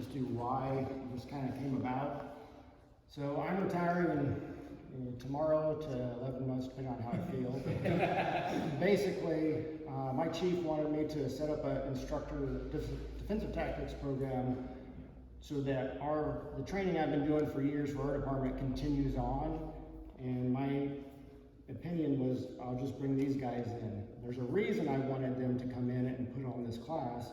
as to why this kind of came about. So I'm retiring tomorrow to 11 months, depending on how I feel. Basically, my chief wanted me to set up an instructor defensive tactics program so that the training I've been doing for years for our department continues on. And my opinion was, I'll just bring these guys in. There's a reason I wanted them to come in and put on this class.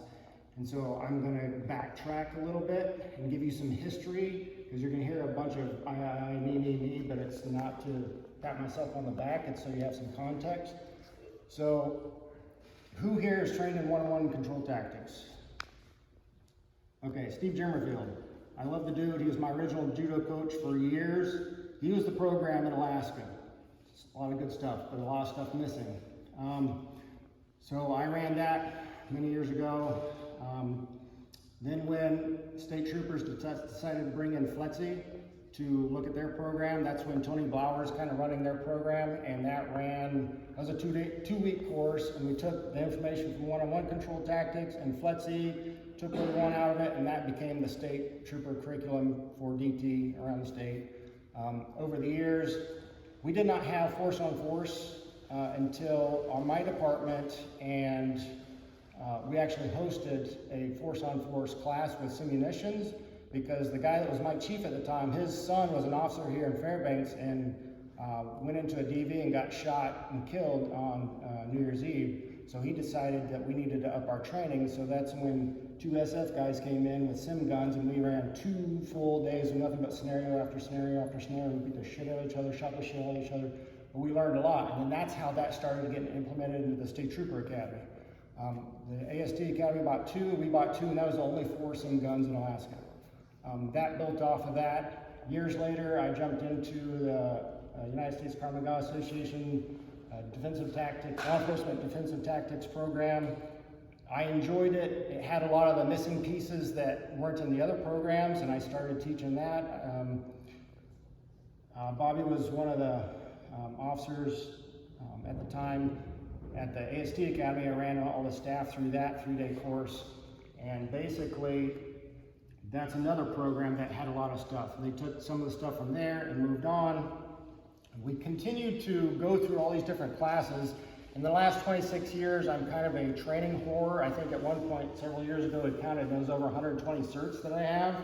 And so I'm going to backtrack a little bit and give you some history, because you're going to hear a bunch of I, me, but it's not to pat myself on the back, it's so you have some context. So, who here is trained in one-on-one control tactics? Okay, Steve Jimmerfield. I love the dude. He was my original judo coach for years. He was the program in Alaska. It's a lot of good stuff, but a lot of stuff missing. So I ran that many years ago. Then when state troopers decided to bring in FLETC to look at their program, that's when Tony Blauer's kind of running their program, and that was a two-week course, and we took the information from one-on-one control tactics and FLETC, took what we want out of it, and that became the state trooper curriculum for DT around the state. Over the years, we did not have force-on-force until my department, and we actually hosted a force-on-force class with simunitions, because the guy that was my chief at the time, his son was an officer here in Fairbanks and went into a DV and got shot and killed on New Year's Eve. So he decided that we needed to up our training. So that's when 2 SF guys came in with sim guns, and we ran 2 full days of nothing but scenario after scenario after scenario. We beat the shit out of each other, shot the shit out of each other. But we learned a lot, and then that's how that started getting implemented into the State Trooper Academy. The AST Academy bought 2, we bought 2, and that was the only 4 sim guns in Alaska. That built off of that. Years later, I jumped into the United States Krav Maga Association defensive tactics, law enforcement defensive tactics program. I enjoyed it. It had a lot of the missing pieces that weren't in the other programs, and I started teaching that. Bobby was one of the officers at the time at the AST Academy. I ran all the staff through that 3-day course, and basically that's another program that had a lot of stuff. They took some of the stuff from there and moved on. We continued to go through all these different classes. In the last 26 years, I'm kind of a training whore. I think at one point, several years ago, it counted those over 120 certs that I have.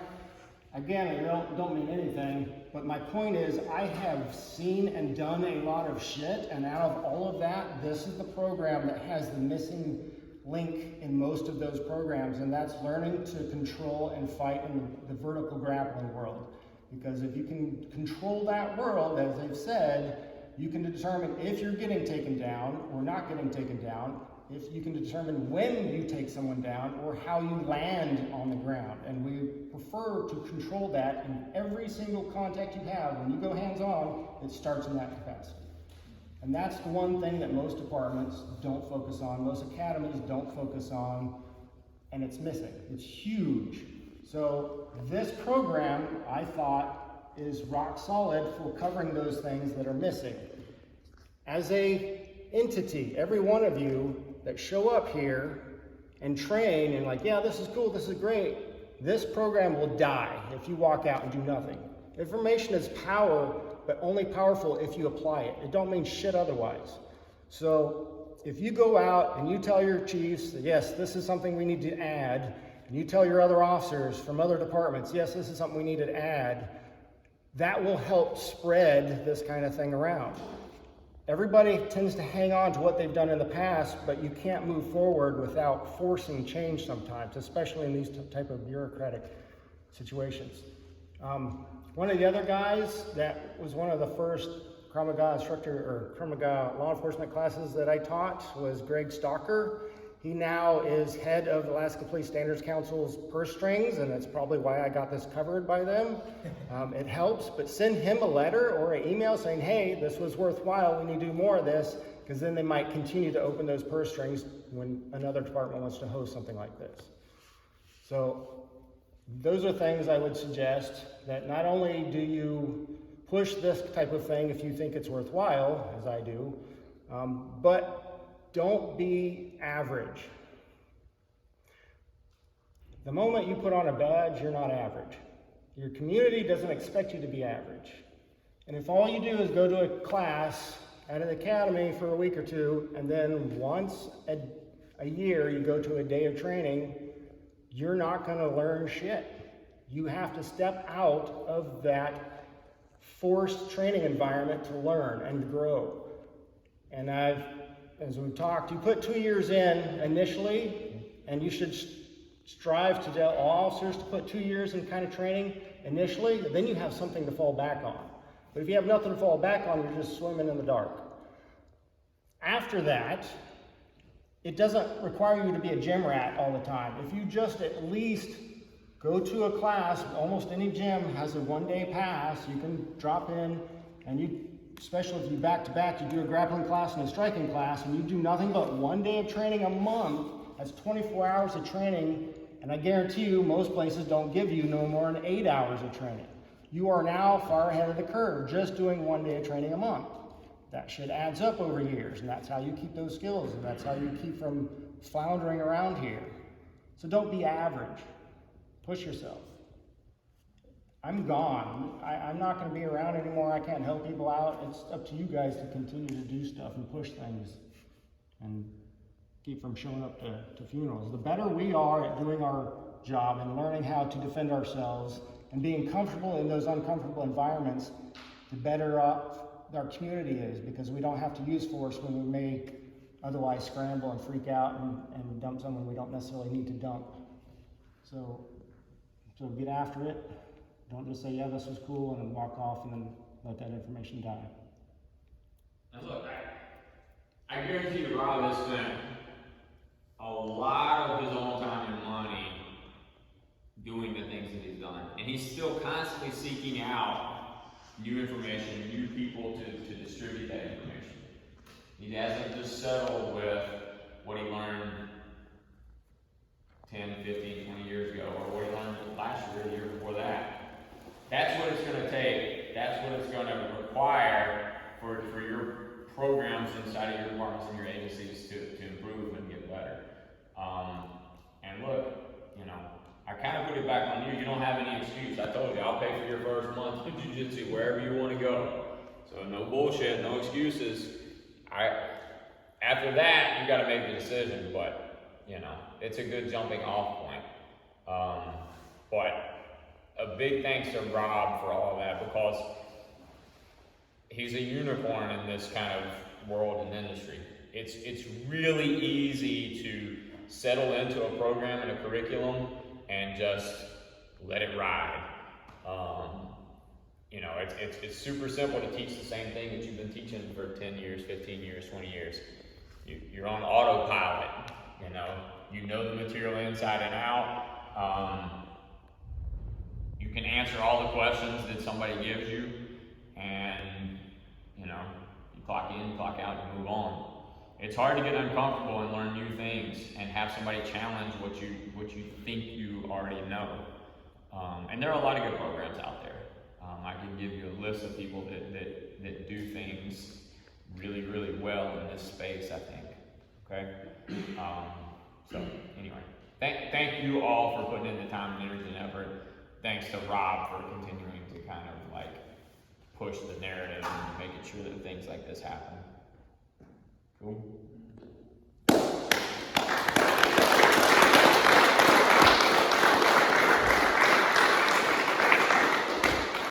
Again, it don't mean anything, but my point is I have seen and done a lot of shit, and out of all of that, this is the program that has the missing link in most of those programs, and that's learning to control and fight in the vertical grappling world. Because if you can control that world, as they've said, you can determine if you're getting taken down or not getting taken down, if you can determine when you take someone down or how you land on the ground. And we prefer to control that in every single contact you have. When you go hands-on, it starts in that capacity. And that's the one thing that most departments don't focus on, most academies don't focus on, and it's missing. It's huge. So this program, I thought, is rock solid for covering those things that are missing. As a entity, every one of you that show up here and train and like, yeah, this is cool, this is great, this program will die if you walk out and do nothing. Information is power, but only powerful if you apply it. It don't mean shit otherwise. So if you go out and you tell your chiefs that, yes, this is something we need to add, and you tell your other officers from other departments, yes, this is something we need to add, that will help spread this kind of thing around. Everybody tends to hang on to what they've done in the past, but you can't move forward without forcing change sometimes, especially in these type of bureaucratic situations. One of the other guys that was one of the first Krav Maga instructor or Krav Maga law enforcement classes that I taught was Greg Stalker. He now is head of Alaska Police Standards Council's purse strings, and that's probably why I got this covered by them. It helps, but send him a letter or an email saying, hey, this was worthwhile, we need to do more of this, because then they might continue to open those purse strings when another department wants to host something like this. So those are things I would suggest, that not only do you push this type of thing if you think it's worthwhile, as I do, but don't be average. The moment you put on a badge, you're not average. Your community doesn't expect you to be average. And if all you do is go to a class at an academy for a week or two, and then once a year you go to a day of training, you're not going to learn shit. You have to step out of that forced training environment to learn and grow. And as we've talked, you put 2 years in initially, and you should strive to tell all officers to put 2 years in kind of training initially, then you have something to fall back on. But if you have nothing to fall back on, you're just swimming in the dark. After that, it doesn't require you to be a gym rat all the time. If you just at least go to a class, almost any gym has a 1-day pass, you can drop in, and you, especially if you back-to-back, you do a grappling class and a striking class, and you do nothing but 1 day of training a month, that's 24 hours of training, and I guarantee you most places don't give you no more than 8 hours of training. You are now far ahead of the curve just doing 1 day of training a month. That shit adds up over years, and that's how you keep those skills, and that's how you keep from floundering around here. So don't be average. Push yourself. I'm gone. I'm not going to be around anymore. I can't help people out. It's up to you guys to continue to do stuff and push things and keep from showing up to funerals. The better we are at doing our job and learning how to defend ourselves and being comfortable in those uncomfortable environments, the better our community is, because we don't have to use force when we may otherwise scramble and freak out and dump someone we don't necessarily need to dump. So get after it. Don't just say, yeah, this was cool, and then walk off and then let that information die. And look, I guarantee you Rob has spent a lot of his own time and money doing the things that he's done. And he's still constantly seeking out new information, new people to distribute that information. He hasn't just settled with what he learned 10, 15, 20 years ago, or what he learned last year, the year before that. That's what it's going to take. That's what it's going to require for your programs inside of your departments and your agencies to improve and get better. And look, I kind of put it back on you. You don't have any excuse. I told you, I'll pay for your first month of jiu-jitsu wherever you want to go. So no bullshit, no excuses. After that, you got to make the decision, but it's a good jumping off point. But a big thanks to Rob for all of that, because he's a unicorn in this kind of world and industry. It's really easy to settle into a program and a curriculum and just let it ride. It's super simple to teach the same thing that you've been teaching for 10 years, 15 years, 20 years. You're on autopilot, you know the material inside and out. You can answer all the questions that somebody gives you, and you clock in, clock out, and move on. It's hard to get uncomfortable and learn new things and have somebody challenge what you think you already know. And there are a lot of good programs out there. I can give you a list of people that do things really, really well in this space, I think. Okay? So anyway, thank you all for putting in the time and energy and effort. Thanks to Rob for continuing to kind of push the narrative and making sure that things like this happen. Cool.